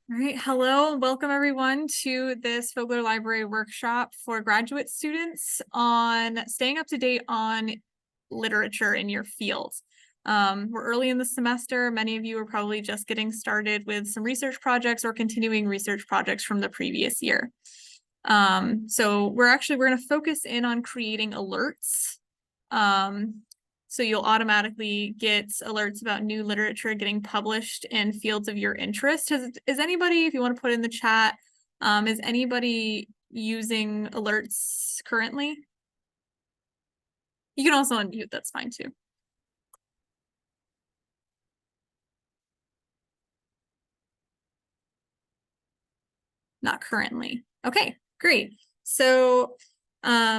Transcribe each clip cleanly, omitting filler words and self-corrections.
All right, hello and welcome everyone to this Fogler Library workshop for graduate students on staying up to date on literature in your field. We're early in the semester. Many of you are probably just getting started with some research projects or continuing research projects from the previous year. So we're going to focus in on creating alerts. So you'll automatically get alerts about new literature getting published in fields of your interest. Is anybody, if you want to put in the chat, is anybody using alerts currently? You can also unmute, that's fine too. Not currently. Okay, great. So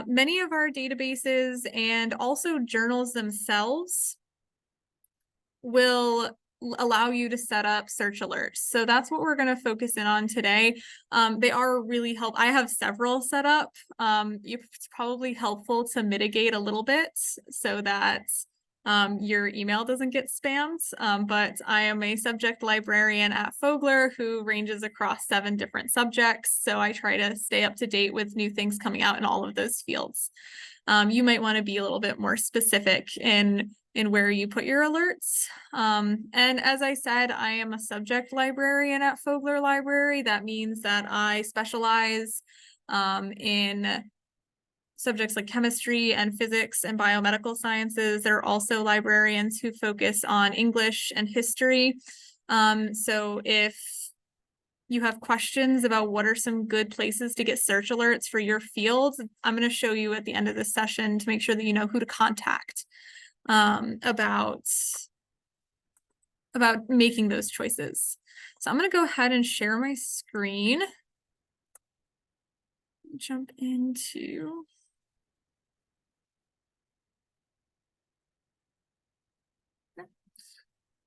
many of our databases and also journals themselves will allow you to set up search alerts. So that's what we're going to focus in on today. They are really helpful. I have several set up. It's probably helpful to mitigate a little bit so that your email doesn't get spammed. But I am a subject librarian at Fogler who ranges across 7 different subjects. So I try to stay up to date with new things coming out in all of those fields. You might want to be a little bit more specific in where you put your alerts. And as I said, I am a subject librarian at Fogler Library. That means that I specialize in subjects like chemistry and physics and biomedical sciences. There are also librarians who focus on English and history. So if you have questions about what are some good places to get search alerts for your field, I'm going to show you at the end of this session to make sure that you know who to contact about making those choices. So I'm going to go ahead and share my screen. Jump into...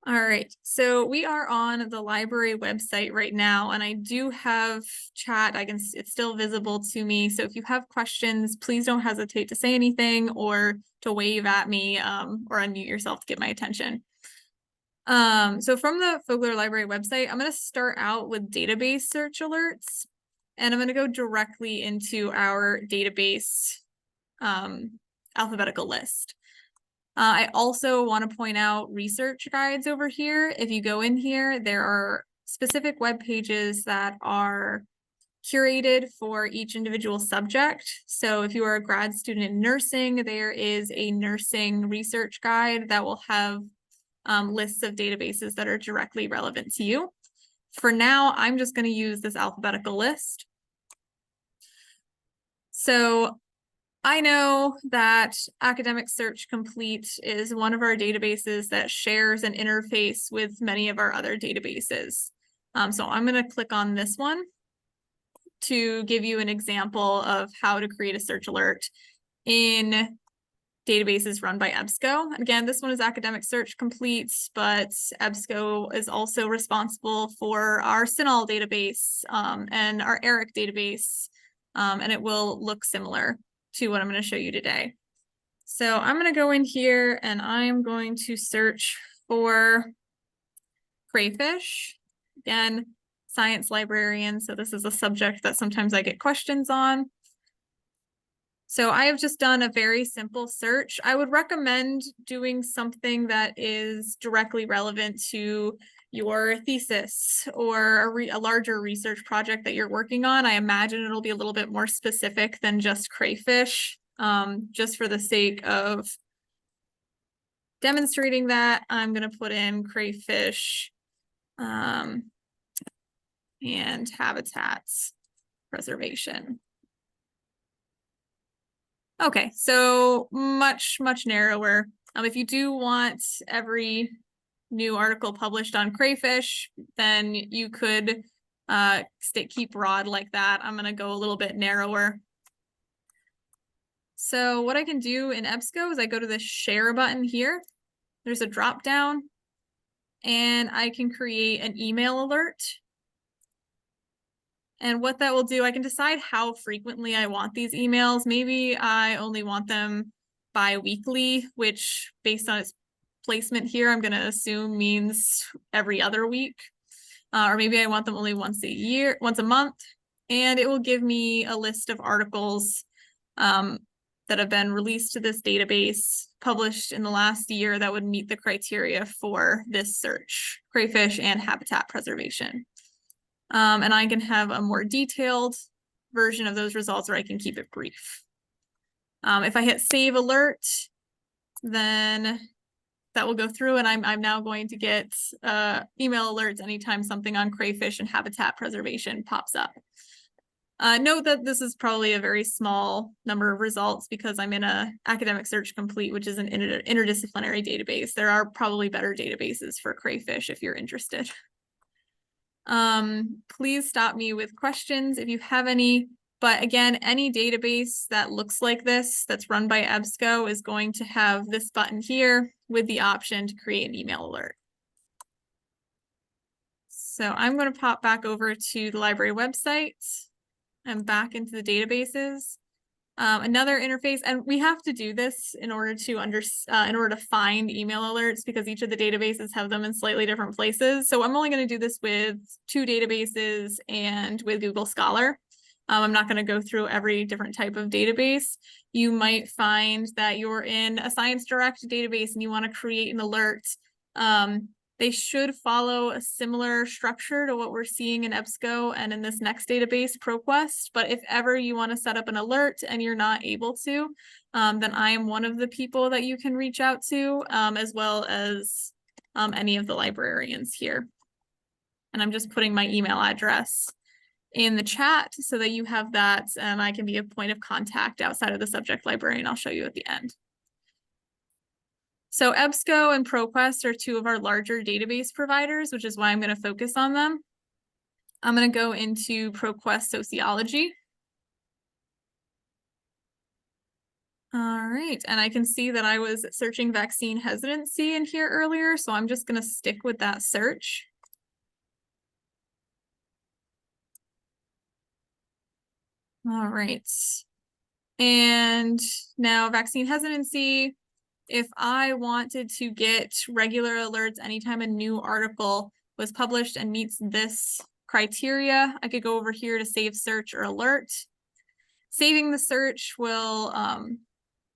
All right, so we are on the library website right now, and I do have chat. It's still visible to me. So if you have questions, please don't hesitate to say anything or to wave at me or unmute yourself to get my attention. So from the Fogler Library website, I'm going to start out with database search alerts, and I'm going to go directly into our database alphabetical list. I also want to point out research guides over here. If you go in here, there are specific web pages that are curated for each individual subject. So if you are a grad student in nursing, there is a nursing research guide that will have lists of databases that are directly relevant to you. For now, I'm just going to use this alphabetical list. So I know that Academic Search Complete is one of our databases that shares an interface with many of our other databases. So I'm going to click on this one to give you an example of how to create a search alert in databases run by EBSCO. Again, this one is Academic Search Complete, but EBSCO is also responsible for our CINAHL database and our ERIC database, and it will look similar to what I'm going to show you today. So I'm going to go in here and I'm going to search for crayfish. Again, science librarian, so this is a subject that sometimes I get questions on. So I have just done a very simple search. I would recommend doing something that is directly relevant to your thesis or a larger research project that you're working on. I imagine it'll be a little bit more specific than just crayfish. Just for the sake of demonstrating that, I'm going to put in crayfish and habitats preservation. Okay, so much narrower. If you do want every new article published on crayfish, then you could keep broad like that. I'm going to go a little bit narrower. So what I can do in EBSCO is I go to the share button here. There's a drop down, and I can create an email alert. And what that will do, I can decide how frequently I want these emails. Maybe I only want them bi-weekly, which based on its placement here, I'm going to assume means every other week. or maybe I want them only once a month, and it will give me a list of articles that have been released to this database, published in the last year that would meet the criteria for this search, crayfish and habitat preservation. And I can have a more detailed version of those results, or I can keep it brief. If I hit save alert, then that will go through, and I'm now going to get email alerts anytime something on crayfish and habitat preservation pops up. Note that this is probably a very small number of results because I'm in a Academic Search Complete, which is an interdisciplinary database. There are probably better databases for crayfish if you're interested. Please stop me with questions if you have any. But again, any database that looks like this, that's run by EBSCO, is going to have this button here with the option to create an email alert. So I'm going to pop back over to the library website and back into the databases. Another interface, and we have to do this in order to find email alerts because each of the databases have them in slightly different places. So I'm only going to do this with 2 databases and with Google Scholar. I'm not going to go through every different type of database. You might find that you're in a Science Direct database and you want to create an alert. They should follow a similar structure to what we're seeing in EBSCO and in this next database, ProQuest. But if ever you want to set up an alert and you're not able to, then I am one of the people that you can reach out to, as well as any of the librarians here. And I'm just putting my email address in the chat so that you have that, and I can be a point of contact outside of the subject librarian. I'll show you at the end. So EBSCO and ProQuest are 2 of our larger database providers, which is why I'm going to focus on them. I'm going to go into ProQuest Sociology. All right, and I can see that I was searching vaccine hesitancy in here earlier, so I'm just going to stick with that search. All right, and now vaccine hesitancy. If I wanted to get regular alerts anytime a new article was published and meets this criteria, I could go over here to save search or alert. Saving the search will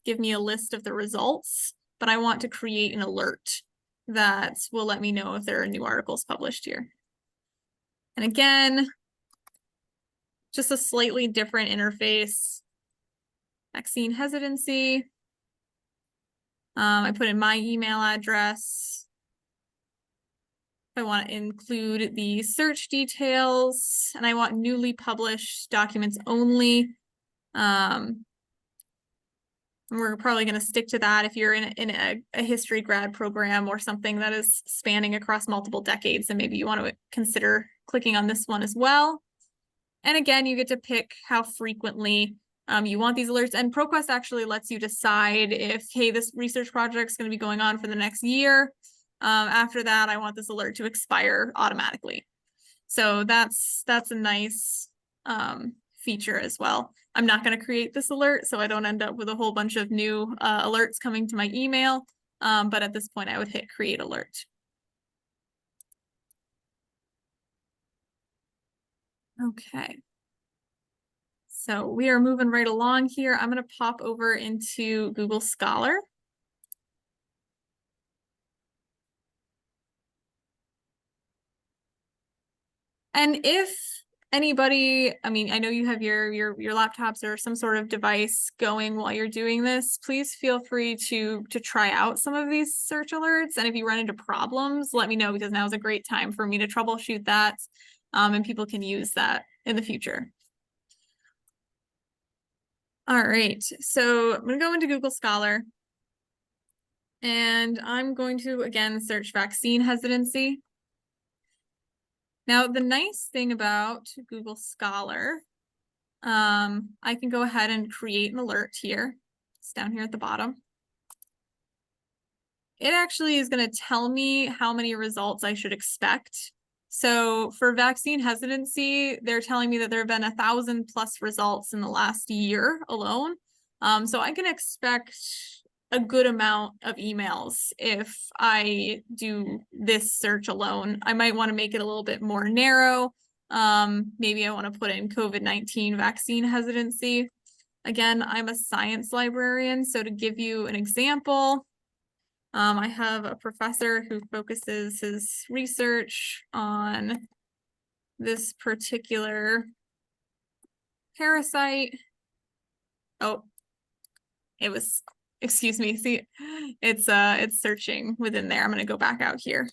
give me a list of the results, but I want to create an alert that will let me know if there are new articles published here. And again, just a slightly different interface. Vaccine hesitancy. I put in my email address. I want to include the search details, and I want newly published documents only. And we're probably going to stick to that if you're in a history grad program or something that is spanning across multiple decades, and maybe you want to consider clicking on this one as well. And again, you get to pick how frequently you want these alerts, and ProQuest actually lets you decide if, hey, this research project is going to be going on for the next year. After that, I want this alert to expire automatically. So that's a nice feature as well. I'm not going to create this alert, so I don't end up with a whole bunch of new alerts coming to my email. But at this point, I would hit create alert. Okay. So we are moving right along here. I'm going to pop over into Google Scholar. And if anybody, I mean, I know you have your laptops or some sort of device going while you're doing this, please feel free to try out some of these search alerts. And if you run into problems, let me know, because now is a great time for me to troubleshoot that, and people can use that in the future. All right, so I'm going to go into Google Scholar, and I'm going to, again, search vaccine hesitancy. Now, the nice thing about Google Scholar, I can go ahead and create an alert here. It's down here at the bottom. It actually is going to tell me how many results I should expect. So for vaccine hesitancy, they're telling me that there have been 1,000+ results in the last year alone. So I can expect a good amount of emails if I do this search alone. I might want to make it a little bit more narrow. Maybe I want to put in COVID-19 vaccine hesitancy. Again, I'm a science librarian, so to give you an example, I have a professor who focuses his research on this particular parasite. Oh, it was, excuse me, see, it's searching within there. I'm gonna go back out here.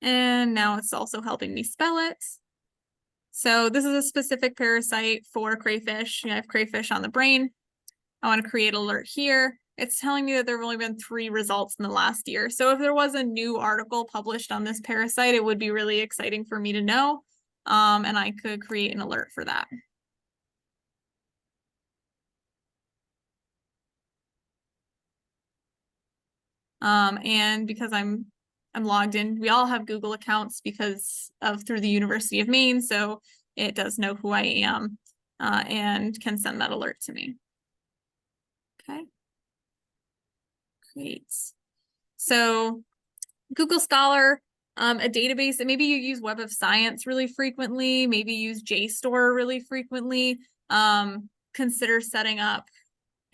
And now it's also helping me spell it. So this is a specific parasite for crayfish. I have crayfish on the brain. I want to create an alert here. It's telling me that there have only been 3 results in the last year. So if there was a new article published on this parasite, it would be really exciting for me to know. And I could create an alert for that. And because I'm logged in, we all have Google accounts because of through the University of Maine, so it does know who I am and can send that alert to me. Okay. Great. So Google Scholar, a database that maybe you use Web of Science really frequently, maybe use JSTOR really frequently, consider setting up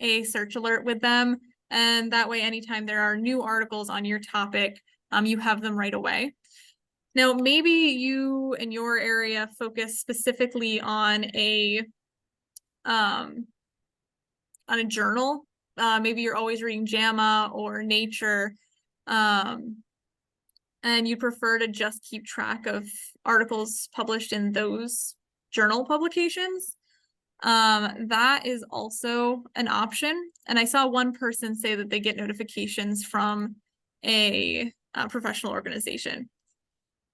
a search alert with them. And that way, anytime there are new articles on your topic, you have them right away. Now, maybe you in your area focus specifically on a journal. Maybe you're always reading JAMA or Nature, and you prefer to just keep track of articles published in those journal publications. That is also an option. And I saw one person say that they get notifications from a professional organization.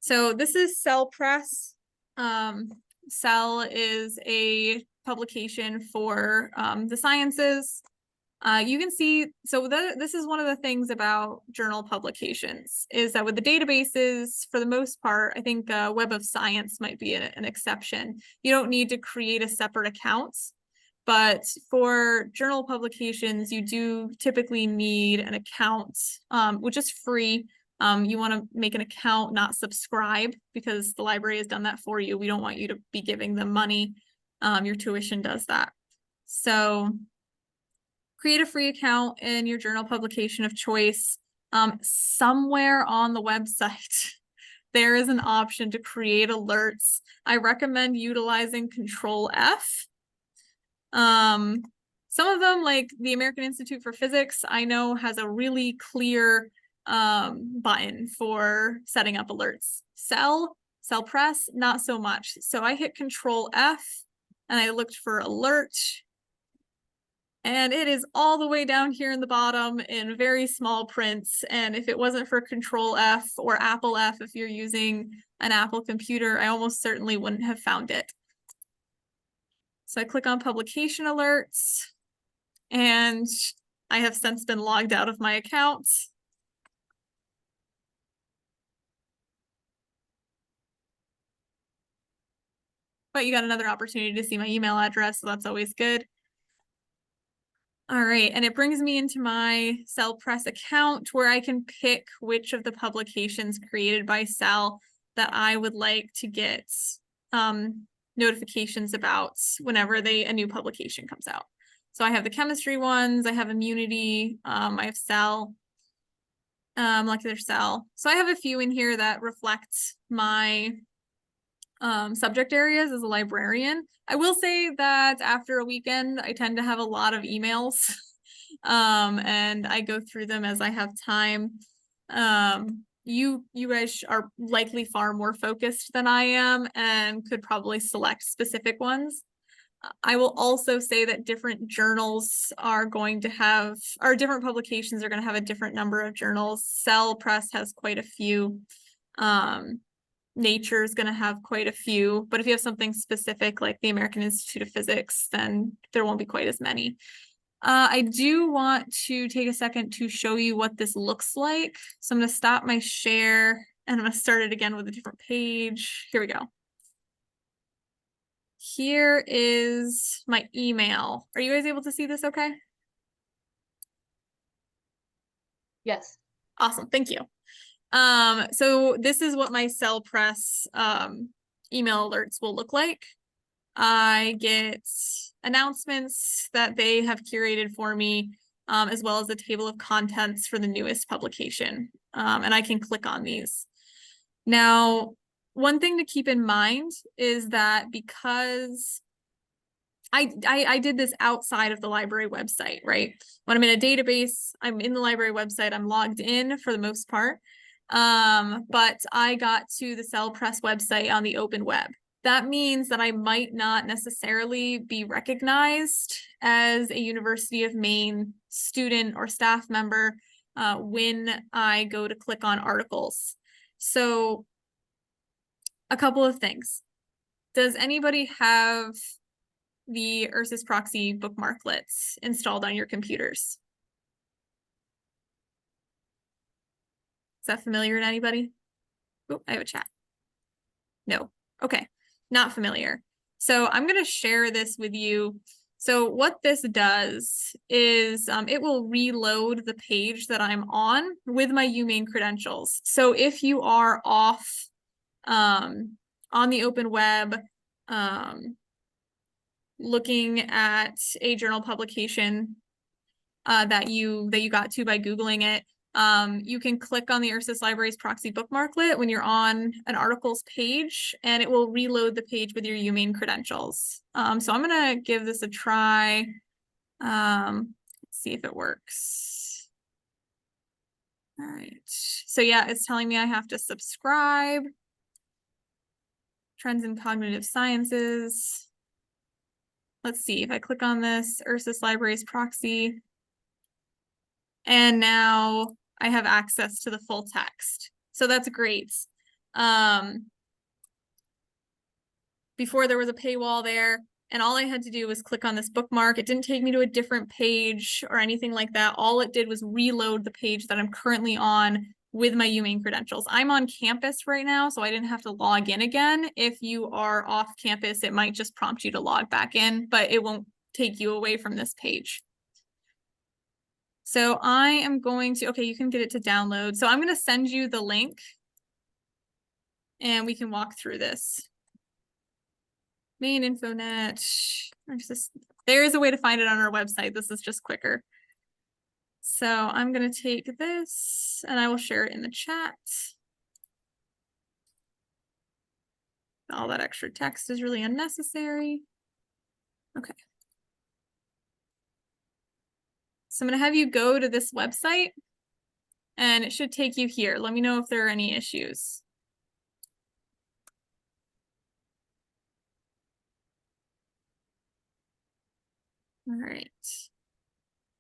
So this is Cell Press. Cell is a publication for the sciences. You can see, so this is one of the things about journal publications is that with the databases, for the most part, I think Web of Science might be an exception. You don't need to create a separate account, but for journal publications, you do typically need an account, which is free. You want to make an account, not subscribe, because the library has done that for you. We don't want you to be giving them money. Your tuition does that. So create a free account in your journal publication of choice. Somewhere on the website, there is an option to create alerts. I recommend utilizing Control F. Some of them, like the American Institute for Physics, I know has a really clear button for setting up alerts. Cell Press, not so much. So I hit Control F and I looked for alert. And it is all the way down here in the bottom in very small prints. And if it wasn't for Control F or Apple F, if you're using an Apple computer, I almost certainly wouldn't have found it. So I click on publication alerts and I have since been logged out of my account. But you got another opportunity to see my email address, so that's always good. All right, and it brings me into my Cell Press account where I can pick which of the publications created by Cell that I would like to get notifications about whenever a new publication comes out. So I have the chemistry ones, I have immunity, I have Cell, molecular cell. So I have a few in here that reflect my subject areas as a librarian. I will say that after a weekend, I tend to have a lot of emails and I go through them as I have time. You guys are likely far more focused than I am and could probably select specific ones. I will also say that different journals are going to have, or different publications are going to have a different number of journals. Cell Press has quite a few. Nature is going to have quite a few, but if you have something specific like the American Institute of Physics, then there won't be quite as many. I do want to take a second to show you what this looks like. So I'm going to stop my share and I'm going to start it again with a different page. Here we go. Here is my email. Are you guys able to see this okay? Yes. Awesome, thank you. So this is what my Cell Press email alerts will look like. I get announcements that they have curated for me, as well as a table of contents for the newest publication. And I can click on these. Now, one thing to keep in mind is that because I did this outside of the library website, right? When I'm in a database, I'm in the library website, I'm logged in for the most part. But I got to the Cell Press website on the open web. That means that I might not necessarily be recognized as a University of Maine student or staff member when I go to click on articles. So a couple of things. Does anybody have the Ursus Proxy bookmarklets installed on your computers? Is that familiar to anybody? Oh, I have a chat. No. Okay. Not familiar. So I'm going to share this with you. So what this does is it will reload the page that I'm on with my UMaine credentials. So if you are off on the open web, looking at a journal publication that you got to by Googling it, you can click on the Ursus Libraries proxy bookmarklet when you're on an articles page, and it will reload the page with your UMaine credentials. So I'm gonna give this a try. Let's see if it works. All right. So yeah, it's telling me I have to subscribe. Trends in Cognitive Sciences. Let's see if I click on this Ursus Libraries proxy. And now I have access to the full text. So that's great. Before there was a paywall there, and all I had to do was click on this bookmark. It didn't take me to a different page or anything like that. All it did was reload the page that I'm currently on with my UMaine credentials. I'm on campus right now, so I didn't have to log in again. If you are off campus, it might just prompt you to log back in, but it won't take you away from this page. So I am going to, okay, you can get it to download. So I'm going to send you the link and we can walk through this. Main InfoNet. There is a way to find it on our website. This is just quicker. So I'm going to take this and I will share it in the chat. All that extra text is really unnecessary. Okay. So I'm going to have you go to this website and it should take you here. Let me know if there are any issues. All right.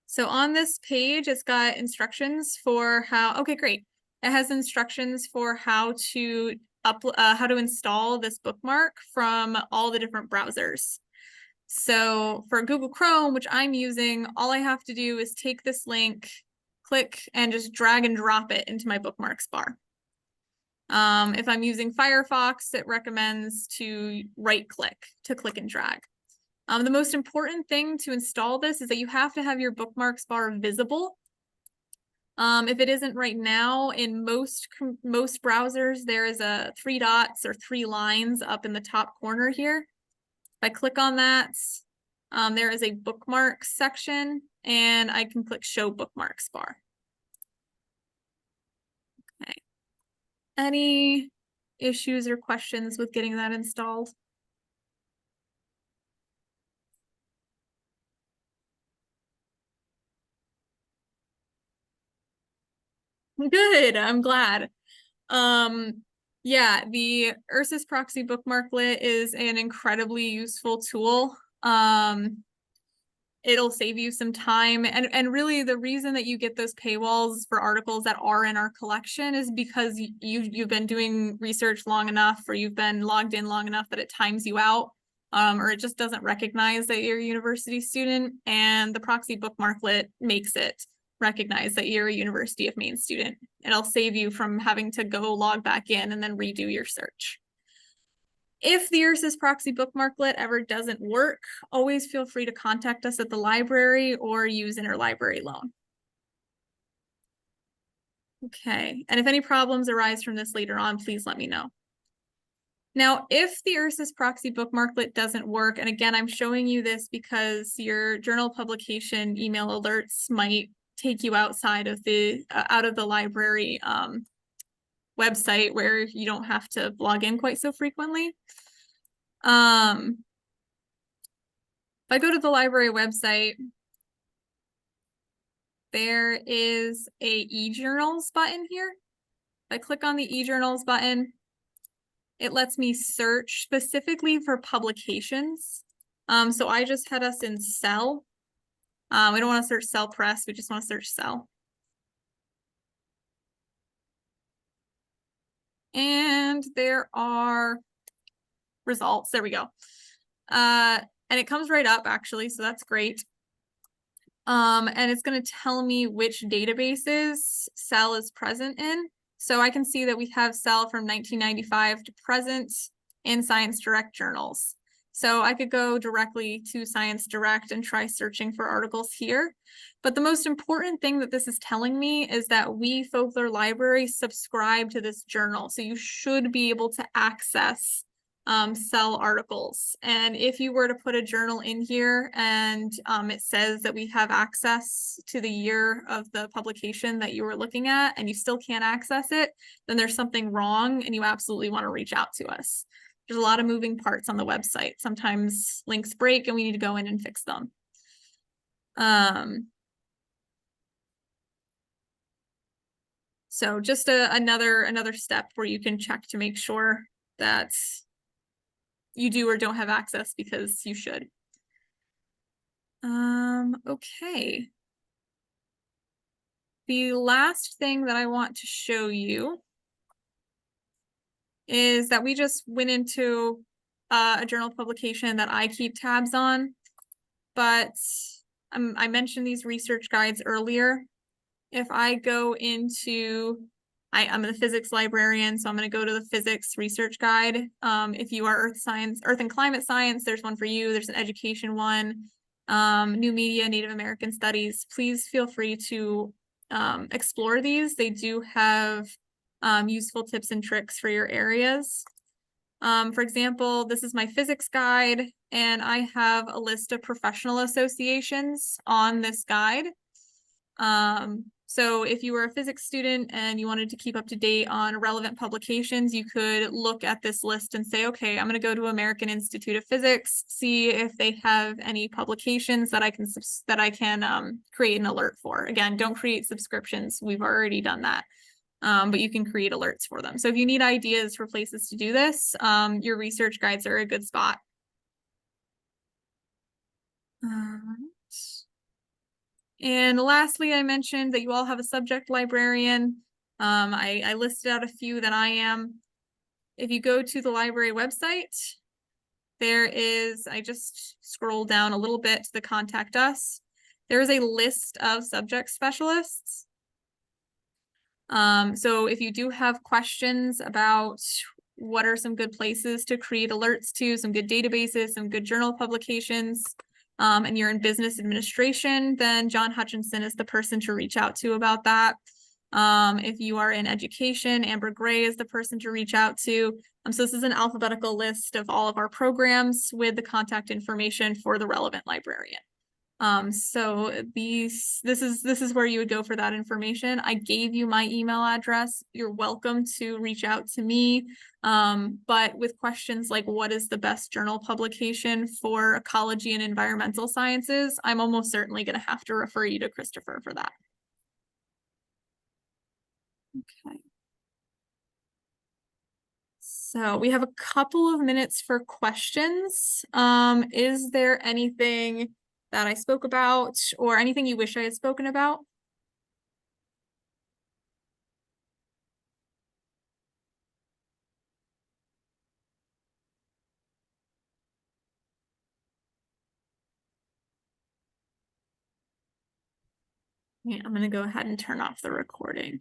So on this page, it's got instructions for how, okay, great. It has instructions for how to install this bookmark from all the different browsers. So for Google Chrome, which I'm using, all I have to do is take this link, click, and just drag and drop it into my bookmarks bar. If I'm using Firefox, it recommends to right-click to click and drag. The most important thing to install this is that you have to have your bookmarks bar visible. If it isn't right now, in most browsers, there is a 3 dots or 3 lines up in the top corner here. If I click on that, there is a bookmarks section, and I can click Show Bookmarks Bar. Okay. Any issues or questions with getting that installed? Good, I'm glad. Yeah, the Ursus Proxy Bookmarklet is an incredibly useful tool. It'll save you some time. And really the reason that you get those paywalls for articles that are in our collection is because you've been doing research long enough, or you've been logged in long enough that it times you out, or it just doesn't recognize that you're a university student, and the proxy bookmarklet makes it recognize that you're a University of Maine student. It'll save you from having to go log back in and then redo your search. If the Ursus Proxy bookmarklet ever doesn't work, always feel free to contact us at the library or use interlibrary loan. Okay, and if any problems arise from this later on, please let me know. Now, if the Ursus proxy bookmarklet doesn't work, and again, I'm showing you this because your journal publication email alerts might take you outside of the out of the library website where you don't have to log in quite so frequently. If I go to the library website, there is a eJournals button here. If I click on the eJournals button, it lets me search specifically for publications. So I just had us in Cell. We don't want to search Cell Press, we just want to search Cell. And there are results. There we go. And it comes right up actually, so that's great. And it's going to tell me which databases Cell is present in. So I can see that we have Cell from 1995 to present in Science Direct journals. So I could go directly to Science Direct and try searching for articles here. But the most important thing that this is telling me is that we, Fogler Library, subscribe to this journal. So you should be able to access Cell articles. And if you were to put a journal in here and it says that we have access to the year of the publication that you were looking at and you still can't access it, then there's something wrong and you absolutely want to reach out to us. There's a lot of moving parts on the website. Sometimes links break and we need to go in and fix them. So just another step where you can check to make sure that you do or don't have access because you should. Okay. The last thing that I want to show you is that we just went into a journal publication that I keep tabs on, but I mentioned these research guides earlier. If I go into, I'm a physics librarian, so I'm going to go to the physics research guide. If you are Earth and climate science, there's one for you. There's an education one, new media, Native American studies. Please feel free to explore these. They do have useful tips and tricks for your areas. For example, this is my physics guide, and I have a list of professional associations on this guide. So if you were a physics student and you wanted to keep up to date on relevant publications, you could look at this list and say, okay, I'm going to go to American Institute of Physics, see if they have any publications that I can create an alert for. Again, don't create subscriptions. We've already done that. But you can create alerts for them. So if you need ideas for places to do this, your research guides are a good spot. And lastly, I mentioned that you all have a subject librarian. I listed out a few that I am. If you go to the library website, there is, I just scrolled down a little bit to the contact us. There is a list of subject specialists. So if you do have questions about what are some good places to create alerts to, some good databases, some good journal publications, and you're in business administration, then John Hutchinson is the person to reach out to about that. If you are in education, Amber Gray is the person to reach out to. So this is an alphabetical list of all of our programs with the contact information for the relevant librarian. So this is where you would go for that information. I gave you my email address. You're welcome to reach out to me. But with questions like what is the best journal publication for ecology and environmental sciences, I'm almost certainly going to have to refer you to Christopher for that. Okay. So we have a couple of minutes for questions. Is there anything that I spoke about or anything you wish I had spoken about? Yeah, I'm going to go ahead and turn off the recording.